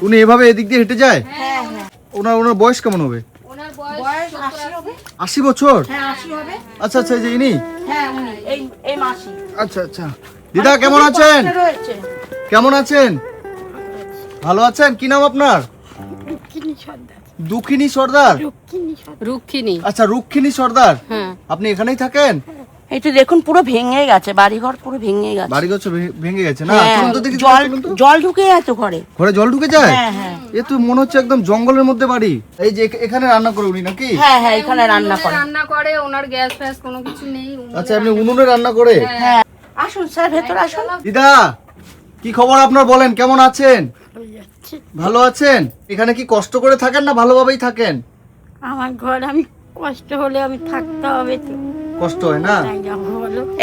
উনি এভাবে এদিক দিয়ে হেঁটে যায়? হ্যাঁ হ্যাঁ। ওনার বয়স কেমন হবে? ওনার বয়স 80 হবে। 80 বছর? হ্যাঁ 80 হবে। আচ্ছা আচ্ছা, এই যে ইনি? হ্যাঁ উনি এই মাসি। আচ্ছা আচ্ছা। দিদা কেমন আছেন? কেমন আছেন? ভালো আছেন? কি নাম আপনার? দুঃখিনী সর্দার। রুক্মিণী। আচ্ছা, রুক্মিণী সর্দার। হ্যাঁ। আপনি এখানেই থাকেন? এই তো দেখুন পুরো ভেঙে গেছে, বাড়িঘর পুরো ভেঙে গেছে। বাড়িঘর ভেঙে গেছে না? হ্যাঁ, চলুন তো দেখি। জল ঢুকে যায় তো ঘরে। ঘরে জল ঢুকে যায়? হ্যাঁ হ্যাঁ। এ তো মনে হচ্ছে একদম জঙ্গলের মধ্যে বাড়ি। এই যে এখানে রান্না করে উনি নাকি? হ্যাঁ হ্যাঁ, এখানে রান্না করে। ওনার গ্যাস ফ্যাস কোনো কিছু নেই। আচ্ছা, আপনি উনুনে রান্না করে? হ্যাঁ। আসুন স্যার, ভেতরে আসুন। দিদা, কি খবর আপনার? বলেন, কেমন আছেন? ভালো আছেন? এখানে কি কষ্ট করে থাকেন না ভালোভাবেই থাকেন? আমার ঘর, আমি কষ্ট হলে আমি থাকতে হবে তো। কষ্ট হয় না?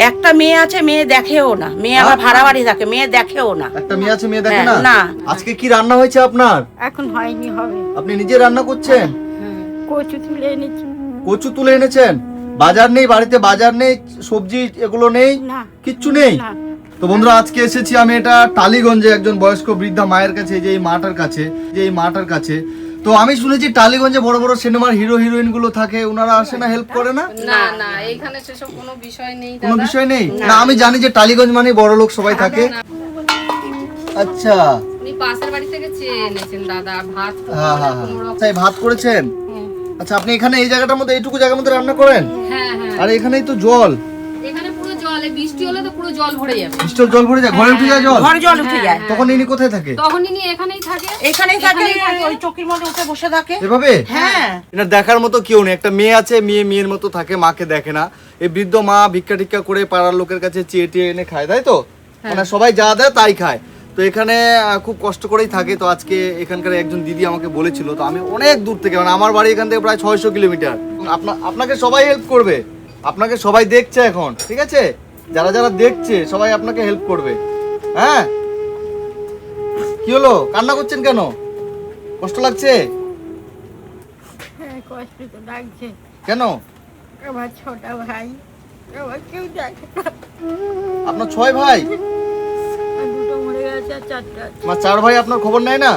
একটা মেয়ে আছে, মেয়ে দেখেও না। মেয়ে আবার ভাড়া বাড়ি থাকে, মেয়ে দেখেও না। একটা মেয়ে আছে, মেয়ে দেখে হ্যাঁ, না? না। আজকে কি রান্না হয়েছে আপনার? এখন হয়নি, হবে। আপনি নিজে রান্না করছেন? কচু তুলে এনেছি। কচু তুলে এনেছেন? বাজার নেই বাড়িতে? বাজার নেই, সবজি এগুলো নেই? না। কিচ্ছু নেই? না। তো বন্ধুরা, আজকে এসেছি আমি এটা টালিগঞ্জে একজন বয়স্ক বৃদ্ধা মায়ের কাছে, যে এই মাটার কাছে। তো আমি শুনেছি টালিগঞ্জে বড় বড় সিনেমার হিরো হিরোইন গুলো থাকে, ওনারা আসে না, হেল্প করে না? না না, এখানে সেসব কোনো বিষয় নেই। কোনো বিষয় নেই না? আমি জানি যে টালিগঞ্জ মানে বড় লোক সবাই থাকে। আচ্ছা, উনি পাশের বাড়ি থেকে চেয়ে এনেছেন দাদা ভাত। হ্যাঁ হ্যাঁ হ্যাঁ। তাই ভাত করেছেন? আচ্ছা, আপনি এখানে এই জায়গাটার মধ্যে, এইটুকু জায়গার মধ্যে রান্না করেন? হ্যাঁ হ্যাঁ। আর এখানেই তো জল, এখানে পুরো জল, বৃষ্টি হলে তো পুরো জল ভরে যাবে। স্টোর জল ভরে যায়, ঘরে উঠে যায় জল? ঘরে জল উঠে যায়। তখন ইনি কোথায় থাকে? তখন ইনি এখানেই থাকে। এখানেই থাকে, ওই চকির মধ্যে উঠে বসে থাকে। এভাবে? হ্যাঁ। এটা দেখার মতো কেউ নেই। একটা মেয়ে আছে, মেয়ের মতো থাকে, মাকে দেখে না। এই বৃদ্ধ মা ভিক্ষা টিক্ষা করে পাড়ার লোকের কাছে চেয়ে টিয়ে এনে খায়, তাই তো? মানে সবাই যা দেয় তাই খায়। তো এখানে খুব কষ্ট করেই থাকে। তো আজকে এখানকার একজন দিদি আমাকে বলেছিল, তো আমি অনেক দূর থেকে, মানে আমার বাড়ি এখান থেকে প্রায় 600 কিলোমিটার। আপনাকে সবাই হেল্প করবে, আপনাকে সবাই দেখছে এখন, ঠিক আছে? যারা যারা দেখছে সবাই আপনাকে হেল্প করবে। হ্যাঁ, কি হলো, কান্না করছেন কেন? কষ্ট লাগছে? হ্যাঁ, কষ্ট তো লাগছে। কেন? আমার ছোট ভাই, আমার কেউ দেখে না। আপনার 6 ভাই? আর দুটো মরে গেছে, আর চারটা আছে। আমার 4 ভাই, আপনার খবর নেয় না?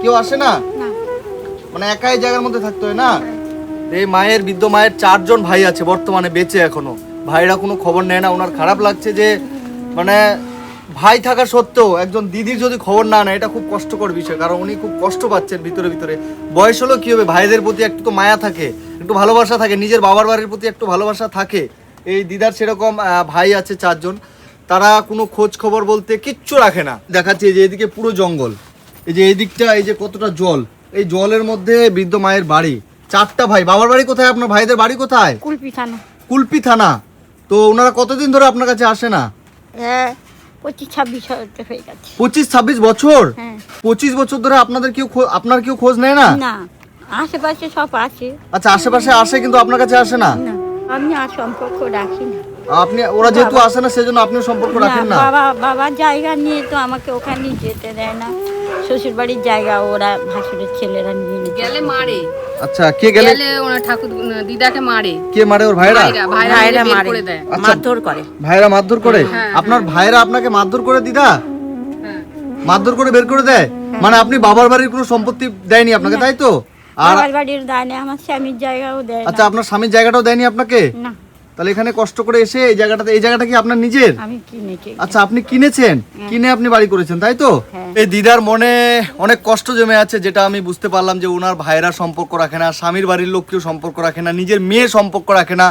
কেউ আসে না? না। মানে একাই জায়গার মধ্যে থাকতে হয় না? এই বৃদ্ধ মায়ের 4 জন ভাই আছে বর্তমানে বেঁচে এখনো। ভাইরা কোনো খবর নেয় না। ওনার খারাপ লাগছে যে মানে ভাই থাকা সত্ত্বেও একজন দিদির যদি খবর না নেয়, এটা খুব কষ্টকর বিষয়। কারণ উনি খুব কষ্ট পাচ্ছেন ভিতরে ভিতরে। বয়স হলো কি হবে, ভাইদের প্রতি একটু তো মায়া থাকে, একটু ভালোবাসা থাকে, নিজের বাবার বাড়ির প্রতি একটু ভালোবাসা থাকে। এই দিদার সেরকম ভাই আছে 4 জন। তারা কোনো খোঁজ খবর বলতে কিচ্ছু রাখে না। দেখাচ্ছে যে এদিকে পুরো জঙ্গল, এই যে এই দিকটা, এই যে কতটা জল, এই জলের মধ্যে বৃদ্ধ মায়ের বাড়ি। 4টা ভাই। বাবার বাড়ি কোথায়? আপনার ভাইদের বাড়ি কোথায়? কুলপি থানা। কুলপি থানা। তো ওনারা কতদিন ধরে আপনার কাছে আসে না? 25-26 হয়ে গেছে। 25-26 বছর? হ্যাঁ। 25 বছর ধরে আপনার কেউ খোঁজ নেয় না? না, আশেপাশে সব আছে। আচ্ছা, আশেপাশে আসে কিন্তু আপনার কাছে আসে না? না, আমি আর সম্পর্ক রাখি না। ওরা যেহেতু আসে না, সেজন্য আপনিও সম্পর্ক রাখেন না? বাবার জায়গা নিয়ে তো আমাকে ওখানে যেতে দেয় না। শ্বশুর বাড়ির জায়গা ওরা, ভাসুরের ছেলেরা নিয়ে নিতে গেলে মারে। আচ্ছা, কে গেলে? ওনার ঠাকুর দিদাকে মারে। কে মারে? ওর ভাইরা? ভাইরা মারে করে দেয়। মারধর করে। ভাইরা মারধর করে? আপনার ভাইরা আপনাকে মারধর করে দিদা? হ্যাঁ। মারধর করে বের করে দেয়? মানে আপনি বাবার বাড়ির কোনো সম্পত্তি দেয়নি আপনাকে, তাই তো? আর বাবার বাড়ির দেয় না, আমার স্বামীর জায়গাও দেয় না। আচ্ছা, আপনার স্বামীর জায়গাটাও দেয়নি আপনাকে? না। তাহলে এখানে কষ্ট করে এসে এই জায়গাটা কি আপনার নিজের? আমি কিনেছি। আচ্ছা, আপনি কিনেছেন? কিনে আপনি বাড়ি করেছেন, তাই তো? হ্যাঁ। এই দিদার মনে অনেক কষ্ট জমে আছে, যেটা আমি বুঝতে পারলাম যে ওনার ভাইরা সম্পর্ক রাখে না, স্বামীর বাড়ির লোক কেউ সম্পর্ক রাখে না, নিজের মেয়ে সম্পর্ক রাখে না।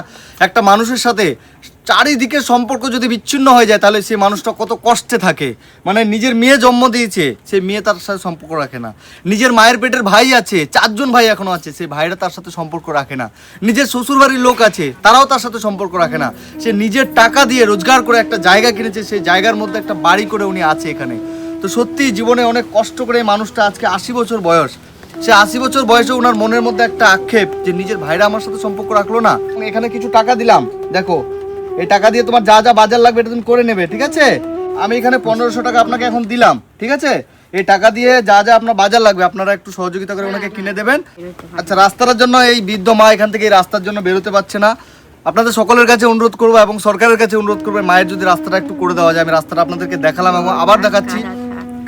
একটা মানুষের সাথে চারিদিকের সম্পর্ক যদি বিচ্ছিন্ন হয়ে যায়, তাহলে সেই মানুষটা কত কষ্টে থাকে। মানে নিজের মেয়ে জন্ম দিয়েছে, সেই মেয়ে তার সাথে সম্পর্ক রাখে না। নিজের মায়ের পেটের ভাই আছে, 4 জন ভাই এখনো আছে, সেই ভাইরা তার সাথে সম্পর্ক রাখে না। নিজের শ্বশুর বাড়ির লোক আছে, তারাও তার সাথে সম্পর্ক রাখে না। সে নিজের টাকা দিয়ে রোজগার করে একটা জায়গা কিনেছে, সেই জায়গার মধ্যে একটা বাড়ি করে উনি আছে এখানে। তো সত্যি জীবনে অনেক কষ্ট করে এই মানুষটা, আজকে 80 বছর বয়স, সে 80 বছর বয়সে ওনার মনের মধ্যে একটা আক্ষেপ যে নিজের ভাইরা আমার সাথে সম্পর্ক রাখলো না। এখানে কিছু টাকা দিলাম, দেখো, এই টাকা দিয়ে তোমার যা যা বাজার লাগবে এটা তুমি করে নেবে, ঠিক আছে? আমি এখানে 1500 টাকা আপনাকে এখন দিলাম, ঠিক আছে? এই টাকা দিয়ে যা যা আপনার বাজার লাগবে আপনারা একটু সহযোগিতা করে ওনাকে কিনে দেবেন। আচ্ছা, রাস্তার জন্য এই বৃদ্ধ মা এখান থেকে এই রাস্তার জন্য বেরোতে পারছে না। আপনাদের সকলের কাছে অনুরোধ করবো এবং সরকারের কাছে অনুরোধ করবো, মায়ের যদি রাস্তাটা একটু করে দেওয়া যায়। আমি রাস্তাটা আপনাদেরকে দেখালাম এবং আবার দেখাচ্ছি।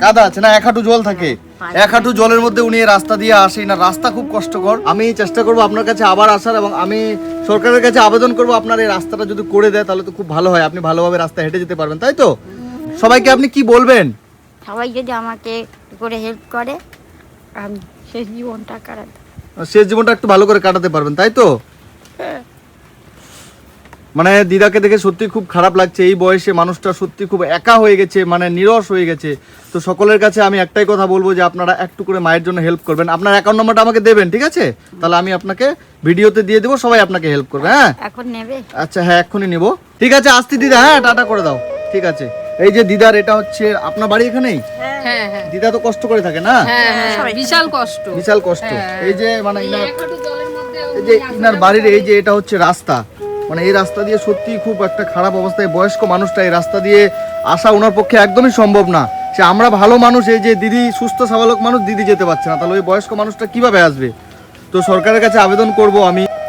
কাদা আছে না, 1 হাঁটু জল থাকে। পাই। 1 হাঁটু জলের মধ্যে উনি এই রাস্তা দিয়ে আসেন না, রাস্তা খুব কষ্টকর। আমি চেষ্টা করব আপনার কাছে আবার আসার, এবং আমি সরকারের কাছে আবেদন করব আপনার এই রাস্তাটা যদি করে দেয় তাহলে তো খুব ভালো হয়, আপনি ভালোভাবে রাস্তা হেঁটে যেতে পারবেন, তাই তো? সবাইকে আপনি কি বলবেন? সবাই যদি আমাকে একটু করে হেল্প করে আমি শেষ জীবনটা কাটাতে। শেষ জীবনটা একটু ভালো করে কাটাতে পারবেন, তাই তো? মানে দিদাকে দেখে সত্যি খুব খারাপ লাগছে, এই বয়সে মানুষটা সত্যি খুব একা হয়ে গেছে, মানে নিরস হয়ে গেছে। তো সকলের কাছে আমি একটাই কথা বলবো যে আপনারা একটু করে মায়ের জন্য হেল্প করবেন। আপনার অ্যাকাউন্ট নাম্বারটা আমাকে দেবেন, ঠিক আছে? তাহলে আমি আপনাকে ভিডিওতে দিয়ে দেবো, সবাই আপনাকে হেল্প করবে। হ্যাঁ এখন নেবে? আচ্ছা, হ্যাঁ এক্ষুনি নিব। ঠিক আছে, আসছি দিদা, হ্যাঁ টাটা করে দাও। ঠিক আছে, এই যে দিদার, এটা হচ্ছে আপনার বাড়ি এখানেই? হ্যাঁ হ্যাঁ দিদা তো কষ্ট করে থাকে না? হ্যাঁ হ্যাঁ বিশাল কষ্ট। বিশাল কষ্ট। এই যে মানে এই ইনার, 1 হাঁটু জলের মধ্যে এই যে ইনার বাড়ির এই যে এটা হচ্ছে রাস্তা, মানে এই রাস্তা দিয়ে সত্যি খুব একটা খারাপ অবস্থায় বয়স্ক মানুষটা, এই রাস্তা দিয়ে আসা ওনার পক্ষে একদমই সম্ভব না। সে আমরা ভালো মানুষ, এই যে দিদি সুস্থ স্বাভাবিক মানুষ, দিদি যেতে পারছে না, তাহলে ওই বয়স্ক মানুষটা কিভাবে আসবে? তো সরকারের কাছে আবেদন করব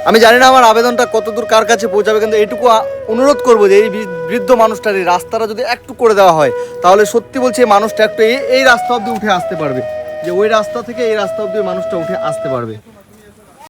আমি জানি না আমার আবেদনটা কতদূর কার কাছে পৌঁছাবে, কিন্তু এইটুকু অনুরোধ করবো যে এই বৃদ্ধ মানুষটার এই রাস্তাটা যদি একটু করে দেওয়া হয় তাহলে সত্যি বলছি এই মানুষটা একটু এই রাস্তা অবধি উঠে আসতে পারবে, যে ওই রাস্তা থেকে এই রাস্তা অবধি মানুষটা উঠে আসতে পারবে।